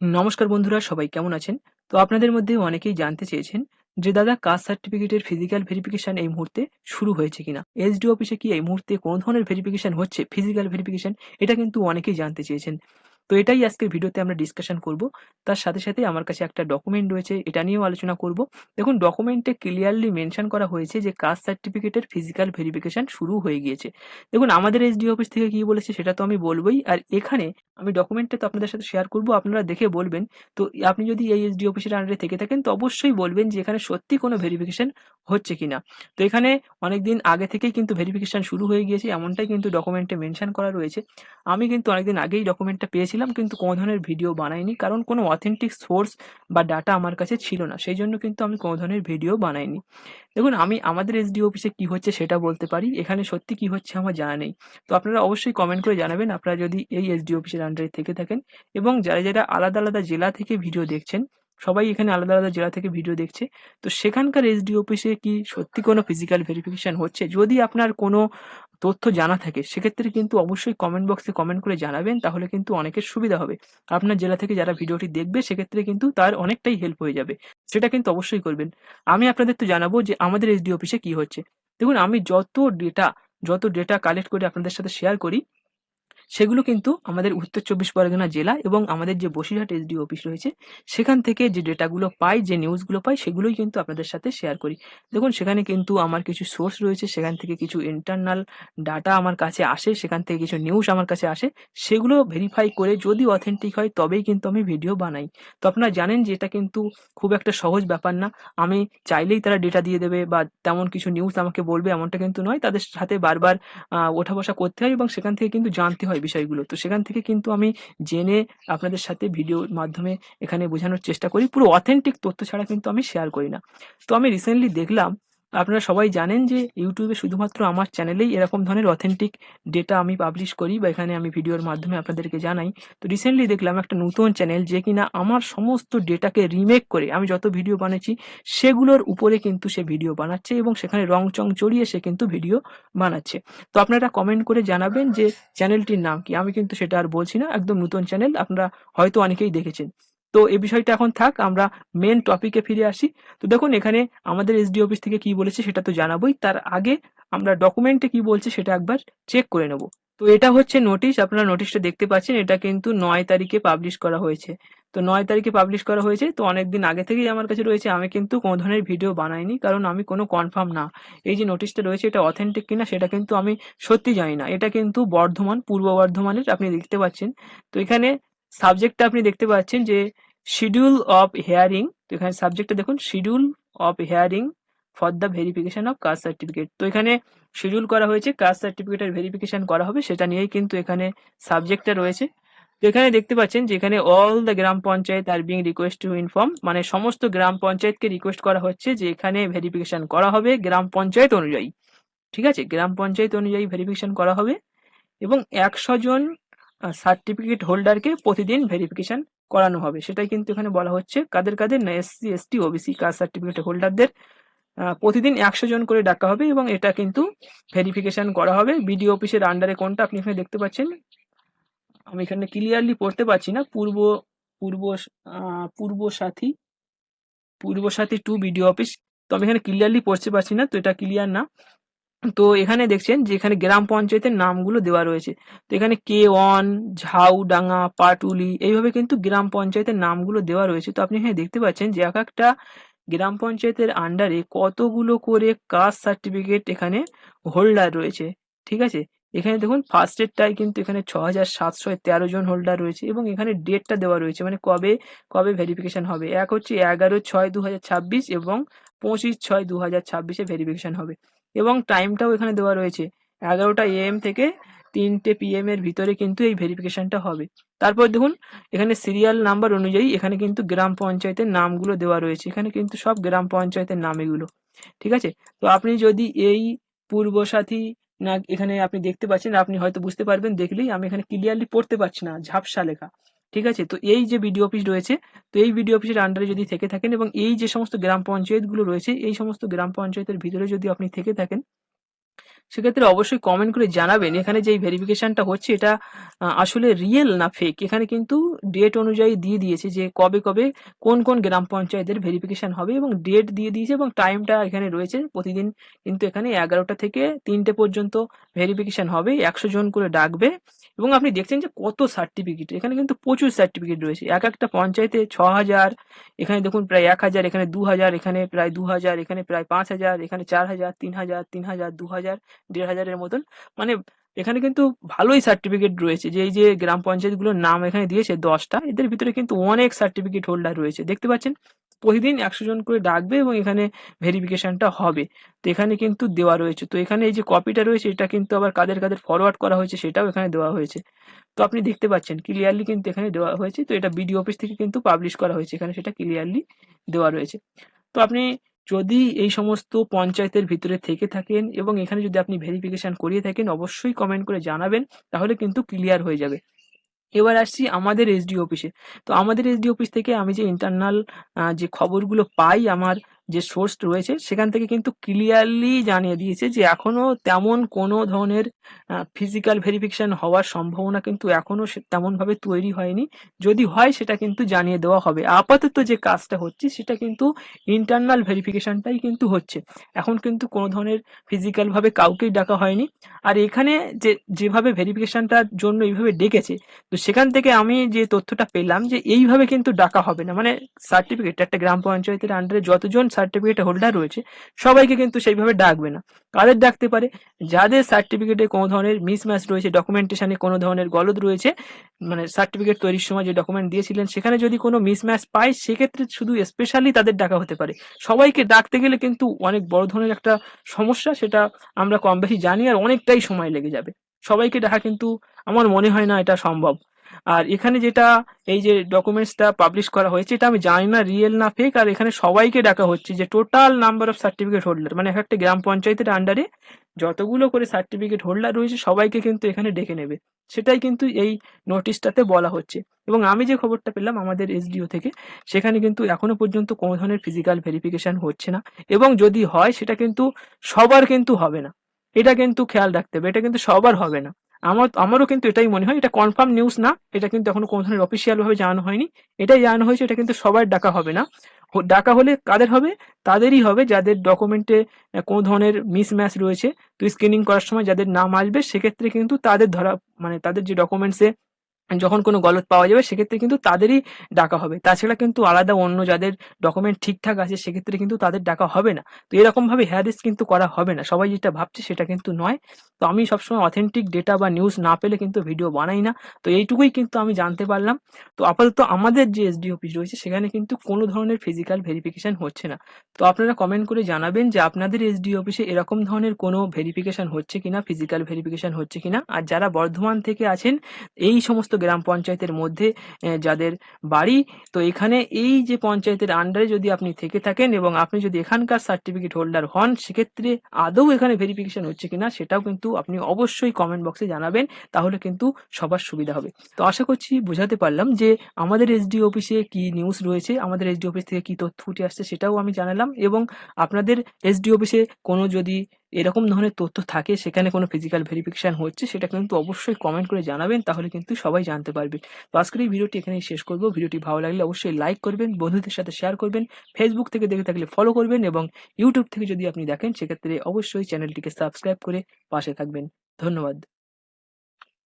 নমস্কার বন্ধুরা, সবাই কেমন আছেন? তো আপনাদের মধ্যে অনেকেই জানতে চেয়েছেন যে দাদা, কাস্ট সার্টিফিকেটের ফিজিক্যাল ভেরিফিকেশন এই মুহূর্তে শুরু হয়েছে কিনা? এসডি অফিসে কি এই মুহূর্তে কোন ধরনের ভেরিফিকেশন হচ্ছে, ফিজিক্যাল ভেরিফিকেশন? এটা কিন্তু অনেকেই জানতে চেয়েছেন। তো এটাই আজকের ভিডিওতে আমরা ডিসকাশন করব। তার সাথে সাথে আমার কাছে একটা ডকুমেন্ট রয়েছে, এটা নিয়েও আলোচনা করব। দেখুন, ডকুমেন্টে ক্লিয়ারলি মেনশন করা হয়েছে যে কাস্ট সার্টিফিকেটের ফিজিক্যাল ভেরিফিকেশন শুরু হয়ে গিয়েছে। দেখুন, আমাদের এসডি অফিস থেকে কি বলেছে সেটা তো আমি বলবোই, আর এখানে আমি ডকুমেন্টটা তো আপনাদের সাথে শেয়ার করব, আপনারা দেখে বলবেন। তো আপনি যদি এই এসডি অফিসের আন্ডারে থেকে থাকেন তো অবশ্যই বলবেন যে এখানে সত্যি কোনো ভেরিফিকেশন হচ্ছে কিনা। তো এখানে অনেকদিন আগে থেকেই কিন্তু ভেরিফিকেশন শুরু হয়ে গিয়েছে, এমনটাই কিন্তু ডকুমেন্টে মেনশন করা রয়েছে। আমি কিন্তু অনেকদিন আগেই ডকুমেন্টটা পেয়েছিলাম, কিন্তু কোনো ধরনের ভিডিও বানাইনি, কারণ কোনো অথেন্টিক সোর্স বা ডাটা আমার কাছে ছিল না, সেই জন্য কিন্তু আমি কোনো ধরনের ভিডিও বানাইনি। দেখুন, আমি আমাদের এসডি অফিসে কি হচ্ছে সেটা বলতে পারি, এখানে সত্যি কি হচ্ছে আমার জানা নেই। তো আপনারা অবশ্যই কমেন্ট করে জানাবেন আপনারা যদি এই এসডি অফিসের আন্ডারে থেকে থাকেন, এবং যারা যারা আলাদা আলাদা জেলা থেকে ভিডিও দেখছেন, সবাই এখানে আলাদা আলাদা জেলা থেকে ভিডিও দেখছে, তো সেখানকার এসডি অফিসে কি সত্যি কোনো ফিজিক্যাল ভেরিফিকেশন হচ্ছে? যদি আপনার কোনো তথ্য জানা থাকে সেক্ষেত্রে কিন্তু অবশ্যই কমেন্ট বক্সে কমেন্ট করে জানাবেন, তাহলে কিন্তু অনেকের সুবিধা হবে। আপনার জেলা থেকে যারা ভিডিওটি দেখবে সেক্ষেত্রে কিন্তু তার অনেকটাই হেল্প হয়ে যাবে, সেটা কিন্তু অবশ্যই করবেন। আমি আপনাদের তো জানাবো যে আমাদের এসডি অফিসে কি হচ্ছে। দেখুন, আমি যত ডেটা কালেক্ট করে আপনাদের সাথে শেয়ার করি, সেগুলো কিন্তু আমাদের উত্তর চব্বিশ পরগনা জেলা এবং আমাদের যে বসিরহাট এসডি অফিস রয়েছে সেখান থেকে যে ডেটাগুলো পাই, যে নিউজগুলো পাই, সেগুলোই কিন্তু আপনাদের সাথে শেয়ার করি। দেখুন, সেখানে কিন্তু আমার কিছু সোর্স রয়েছে, সেখান থেকে কিছু ইন্টারনাল ডাটা আমার কাছে আসে, সেখান থেকে কিছু নিউজ আমার কাছে আসে, সেগুলো ভেরিফাই করে যদি অথেন্টিক হয় তবেই কিন্তু আমি ভিডিও বানাই। তো আপনারা জানেন যে এটা কিন্তু খুব একটা সহজ ব্যাপার না। আমি চাইলেই তারা ডেটা দিয়ে দেবে বা তেমন কিছু নিউজ আমাকে বলবে, এমনটা কিন্তু নয়। তাদের সাথে বারবার ওঠা বসা করতে হয় এবং সেখান থেকে কিন্তু জানতে হয় বিষয়গুলো। তো সেখান থেকে কিন্তু আমি জেনে আপনাদের সাথে ভিডিওর মাধ্যমে এখানে বোঝানোর চেষ্টা করি। পুরো অথেন্টিক তথ্য ছাড়া কিন্তু আমি শেয়ার করি না। তো আমি রিসেন্টলি দেখলাম, আপনারা সবাই জানেন যে ইউটিউবে শুধুমাত্র আমার চ্যানেলেই এরকম ধরনের অথেন্টিক ডেটা আমি পাবলিশ করি বা এখানে আমি ভিডিওর মাধ্যমে আপনাদেরকে জানাই। তো রিসেন্টলি দেখলাম একটা নতুন চ্যানেল যে কিনা আমার সমস্ত ডেটাকে রিমেক করে, আমি যত ভিডিও বানাচ্ছি সেগুলোর উপরে কিন্তু সে ভিডিও বানাচ্ছে এবং সেখানে রং চং চড়িয়ে সে কিন্তু ভিডিও বানাচ্ছে। তো আপনারা কমেন্ট করে জানাবেন যে চ্যানেলটির নাম কি। আমি কিন্তু সেটা আর বলছি না, একদম নতুন চ্যানেল, আপনারা হয়তো অনেকেই দেখেছেন। তো এই বিষয়টা এখন থাক, আমরা মেন টপিকে ফিরে আসি। তো দেখুন, এখানে আমাদের এসডি অফিস থেকে কি বলেছে সেটা তো জানাবোই, তার আগে আমরা ডকুমেন্টে কি বলছে সেটা একবার চেক করে নেব। তো এটা হচ্ছে নোটিশ, আপনারা নোটিশটা দেখতে পাচ্ছেন, এটা কিন্তু 9 তারিখে পাবলিশ করা হয়েছে। তো 9 তারিখে পাবলিশ করা হয়েছে, তো অনেকদিন আগে থেকেই আমার কাছে রয়েছে। আমি কিন্তু কোনো ধরনের ভিডিও বানাইনি, কারণ আমি কোনো কনফার্ম না এই যে নোটিশটা রয়েছে এটা অথেন্টিক কিনা সেটা কিন্তু আমি সত্যি জানি না। এটা কিন্তু বর্ধমান, পূর্ব বর্ধমানের, আপনি দেখতে পাচ্ছেন। তো এখানে সাবজেক্টটা আপনি দেখতে পাচ্ছেন যে শিডিউল অফ হিয়ারিং। তো এখানে সাবজেক্টটা দেখুন, schedule of hearing for the verification of caste certificate. তো এখানে শিডিউল করা হয়েছে, কাস্ট সার্টিফিকেটের ভেরিফিকেশন করা হবে, সেটা নিয়েই কিন্তু এখানে সাবজেক্টটা রয়েছে। তো এখানে দেখতে পাচ্ছেন যে এখানে all the gram panchayat are being request to inform, মানে সমস্ত গ্রাম পঞ্চায়েতকে রিকোয়েস্ট করা হচ্ছে যে এখানে ভেরিফিকেশন করা হবে গ্রাম পঞ্চায়েত অনুযায়ী। ঠিক আছে, গ্রাম পঞ্চায়েত অনুযায়ী ভেরিফিকেশন করা হবে এবং 100 জন সার্টিফিকেট হোল্ডারকে প্রতিদিন ভেরিফিকেশন করানো হবে। সেটাই কিন্তু এখানে বলা হচ্ছে। কাদের কাদের না, SC ST OBC caste certificate হোল্ডারদের প্রতিদিন 100 জন করে ডাকা হবে এবং এটা কিন্তু ভেরিফিকেশন করা হবে। বিডিও অফিসের আন্ডারে কোনটা আপনি এখানে দেখতে পাচ্ছেন, আমি এখানে ক্লিয়ারলি পড়তে পারছি না। পূর্ব পূর্ব সাথী, পূর্ব সাথী টু বিডিও অফিস। তো আমি এখানে ক্লিয়ারলি পড়তে পারছি না, তো এটা ক্লিয়ার না। তো এখানে দেখছেন যে এখানে গ্রাম পঞ্চায়েতের নামগুলো দেওয়া রয়েছে। তো এখানে K1, ঝাউডাঙ্গা, পাটুলি, এইভাবে কিন্তু গ্রাম পঞ্চায়েতের নামগুলো দেওয়া রয়েছে। তো আপনি এখানে দেখতে পাচ্ছেন যে এক একটা গ্রাম পঞ্চায়েতের আন্ডারে কতগুলো করে কাস্ট সার্টিফিকেট এখানে হোল্ডার রয়েছে। ঠিক আছে, এখানে দেখুন ফার্স্টেরটাই কিন্তু এখানে 6713 জন হোল্ডার রয়েছে এবং এখানে ডেটটা দেওয়া রয়েছে, মানে কবে কবে ভেরিফিকেশন হবে। এক হচ্ছে 11/6/2026 এবং 25/6/2026 ভেরিফিকেশন হবে এবং টাইমটাও এখানে দেওয়া রয়েছে, 11টা AM থেকে 3টে PM এর ভিতরে কিন্তু এই ভেরিফিকেশনটা হবে। তারপর দেখুন, এখানে সিরিয়াল নাম্বার অনুযায়ী এখানে কিন্তু গ্রাম পঞ্চায়েতের নামগুলো দেওয়া রয়েছে, এখানে কিন্তু সব গ্রাম পঞ্চায়েতের নাম এগুলো। ঠিক আছে, তো আপনি যদি এই পূর্ব সাথী না, এখানে আপনি দেখতে পাচ্ছেন, আপনি হয়তো বুঝতে পারবেন দেখলেই, আমি এখানে ক্লিয়ারলি পড়তে পারছি না, ঝাপসা লেখা। ঠিক আছে, তো এই যে বিডিও অফিস রয়েছে, তো এই বিডিও অফিসের আন্ডারে যদি থেকে থাকেন এবং এই যে সমস্ত গ্রাম পঞ্চায়েতগুলো রয়েছে এই সমস্ত গ্রাম পঞ্চায়েতের ভিতরে যদি আপনি থেকে থাকেন, সেক্ষেত্রে অবশ্যই কমেন্ট করে জানাবেন এখানে যে ভেরিফিকেশনটা হচ্ছে এটা আসলে রিয়েল না ফেক। এখানে কিন্তু ডেট অনুযায়ী দিয়ে দিয়েছে যে কবে কবে কোন কোন গ্রাম পঞ্চায়েতের ভেরিফিকেশন হবে এবং ডেট দিয়ে দিয়েছে এবং টাইমটা এখানে রয়েছে। প্রতিদিন কিন্তু এখানে 11টা থেকে 3টে পর্যন্ত ভেরিফিকেশন হবে, 100 জন করে ডাকবে এবং আপনি দেখছেন যে কত সার্টিফিকেট, এখানে কিন্তু প্রচুর সার্টিফিকেট রয়েছে। এক একটা পঞ্চায়েতে 6000, এখানে দেখুন প্রায় 1000, এখানে 2000, এখানে প্রায় 2000, এখানে প্রায় 5000, এখানে 4000, 3000, 3000, 2000, 1500 এর মতন। মানে এখানে কিন্তু ভালোই সার্টিফিকেট রয়েছে। যে এই যে গ্রাম পঞ্চায়েতগুলোর নাম এখানে দিয়েছে 10টা, এদের ভিতরে কিন্তু অনেক সার্টিফিকেট হোল্ডার রয়েছে। দেখতে পাচ্ছেন প্রতিদিন 100 জন করে ডাকবে এবং এখানে ভেরিফিকেশনটা হবে। তো এখানে কিন্তু দেওয়া রয়েছে। তো এখানে এই যে কপিটা রয়েছে এটা কিন্তু আবার কাদের কাদের ফরওয়ার্ড করা হয়েছে সেটাও এখানে দেওয়া হয়েছে। তো আপনি দেখতে পাচ্ছেন ক্লিয়ারলি কিন্তু এখানে দেওয়া হয়েছে। তো এটা বিডিও অফিস থেকে কিন্তু পাবলিশ করা হয়েছে, এখানে সেটা ক্লিয়ারলি দেওয়া রয়েছে। তো আপনি যদি এই সমস্ত পঞ্চায়েতের ভিতরে থেকে থাকেন এবং এখানে যদি আপনি ভেরিফিকেশন করিয়ে থাকেন অবশ্যই কমেন্ট করে জানাবেন, তাহলে কিন্তু ক্লিয়ার হয়ে যাবে। এবার আসছি আমাদের এসডি অফিসে। তো আমাদের এসডি অফিস থেকে আমি যে ইন্টারনাল যে খবরগুলো পাই, আমার যে সোর্স রয়েছে সেখান থেকে কিন্তু ক্লিয়ারলি জানিয়ে দিয়েছে যে এখনো তেমন কোনো ধরনের ফিজিক্যাল ভেরিফিকেশন হওয়ার সম্ভাবনা কিন্তু এখনো তেমনভাবে তৈরি হয়নি। যদি হয় সেটা কিন্তু জানিয়ে দেওয়া হবে। আপাতত যে কাজটা হচ্ছে সেটা কিন্তু ইন্টারনাল ভেরিফিকেশনটাই কিন্তু হচ্ছে। এখন কিন্তু কোনো ধরনের ফিজিক্যালভাবে কাউকেই ডাকা হয়নি। আর এখানে যেভাবে ভেরিফিকেশনটার জন্য এইভাবে ডেকেছে, তো সেখান থেকে আমি যে তথ্যটা পেলাম যে এইভাবে কিন্তু ডাকা হবে না। মানে সার্টিফিকেট একটা গ্রাম পঞ্চায়েতের আন্ডারে যতজন সার্টিফিকেট হোল্ডার রয়েছে সবাইকে কিন্তু সেইভাবে ডাকবে না। কাদের ডাকতে পারে? যাদের সার্টিফিকেটে কোনো ধরনের মিসম্যাচ রয়েছে, ডকুমেন্টেশনে কোনো ধরনের গলদ রয়েছে, মানে সার্টিফিকেট তৈরির সময় যে ডকুমেন্ট দিয়েছিলেন সেখানে যদি কোনো মিসম্যাচ পায় সেক্ষেত্রে শুধু স্পেশালি তাদের ডাকা হতে পারে। সবাইকে ডাকতে গেলে কিন্তু অনেক বড় ধরনের একটা সমস্যা, সেটা আমরা কম বেশি জানি, আর অনেকটাই সময় লেগে যাবে। সবাইকে ডাকা কিন্তু আমার মনে হয় না এটা সম্ভব। আর এখানে যেটা এই যে ডকুমেন্টসটা পাবলিশ করা হয়েছে এটা আমি জানি না রিয়েল না ফেক। আর এখানে সবাইকে ডাকা হচ্ছে, যে total number of certificate holder, মানে একটা গ্রাম পঞ্চায়েতের আন্ডারে যতগুলো করে সার্টিফিকেট হোল্ডার রয়েছে সবাইকে কিন্তু এখানে ডেকে নেবে, সেটাই কিন্তু এই নোটিশটাতে বলা হচ্ছে। এবং আমি যে খবরটা পেলাম আমাদের এসডিও থেকে, সেখানে কিন্তু এখনো পর্যন্ত কোনো ধরনের ফিজিক্যাল ভেরিফিকেশন হচ্ছে না এবং যদি হয় সেটা কিন্তু সবার কিন্তু হবে না। এটা কিন্তু খেয়াল রাখতে হবে, এটা কিন্তু সবার হবে না। আমারও কিন্তু এটাই মনে হয়। এটা কনফার্ম নিউজ না, এটা কিন্তু এখনো কোনো ধরনের অফিসিয়াল ভাবে জানানো হয়নি। এটাই জানানো হয়েছে এটা কিন্তু সবার ডাকা হবে না। ডাকা হলে কাদের হবে? তাদেরই হবে যাদের ডকুমেন্টে কোনো ধরনের মিসম্যাচ রয়েছে। তো স্ক্রিনিং করার সময় যাদের নাম আসবে সেক্ষেত্রে কিন্তু তাদের ধরা, মানে তাদের যে ডকুমেন্টসে যখন কোনো গলদ পাওয়া যাবে সেক্ষেত্রে কিন্তু তাদেরই ডাকা হবে। তাছাড়া কিন্তু আলাদা অন্য যাদের ডকুমেন্ট ঠিকঠাক আছে সেক্ষেত্রে কিন্তু তাদের ডাকা হবে না। তো এরকম ভাবে হ্যারেস কিন্তু করা হবে না। সবাই যেটা ভাবছে সেটা কিন্তু নয়। তো আমি সবসময় অথেন্টিক ডেটা বা নিউজ না পেলে কিন্তু ভিডিও বানাই না। তো এইটুকুই কিন্তু আমি জানতে পারলাম। তো আপাতত আমাদের যে এসডি অফিস রয়েছে সেখানে কিন্তু কোনো ধরনের ফিজিক্যাল ভেরিফিকেশন হচ্ছে না। তো আপনারা কমেন্ট করে জানাবেন যে আপনাদের এসডি অফিসে এরকম ধরনের কোনো ভেরিফিকেশন হচ্ছে কিনা, ফিজিক্যাল ভেরিফিকেশন হচ্ছে কিনা। আর যারা বর্ধমান থেকে আছেন এই সমস্ত গ্রাম পঞ্চায়েতের মধ্যে যাদের বাড়ি, তো এখানে এই যে পঞ্চায়েতের আন্ডারে যদি আপনি থেকে থাকেন এবং আপনি যদি এখানকার সার্টিফিকেট হোল্ডার হন সেক্ষেত্রে আদৌ এখানে ভেরিফিকেশন হচ্ছে কিনা সেটাও কিন্তু আপনি অবশ্যই কমেন্ট বক্সে জানাবেন, তাহলে কিন্তু সবার সুবিধা হবে। তো আশা করছি বোঝাতে পারলাম যে আমাদের এসডি অফিসে কি নিউজ রয়েছে, আমাদের এসডি অফিস থেকে কি তথ্য উঠে আসছে সেটাও আমি জানালাম। এবং আপনাদের এসডি অফিসে কোনো যদি এরকম ধরনের তথ্য থাকে সেখানে কোনো ফিজিক্যাল ভেরিফিকেশন হচ্ছে সেটা কিন্তু অবশ্যই কমেন্ট করে জানাবেন, তাহলে কিন্তু সবাই জানতে পারবে। তো আজকের এই ভিডিওটি এখানেই শেষ করব। ভিডিওটি ভালো লাগলে অবশ্যই লাইক করবেন, বন্ধুদের সাথে শেয়ার করবেন, ফেসবুক থেকে দেখে থাকলে ফলো করবেন এবং ইউটিউব থেকে যদি আপনি দেখেন সেক্ষেত্রে অবশ্যই চ্যানেলটিকে সাবস্ক্রাইব করে পাশে থাকবেন। ধন্যবাদ।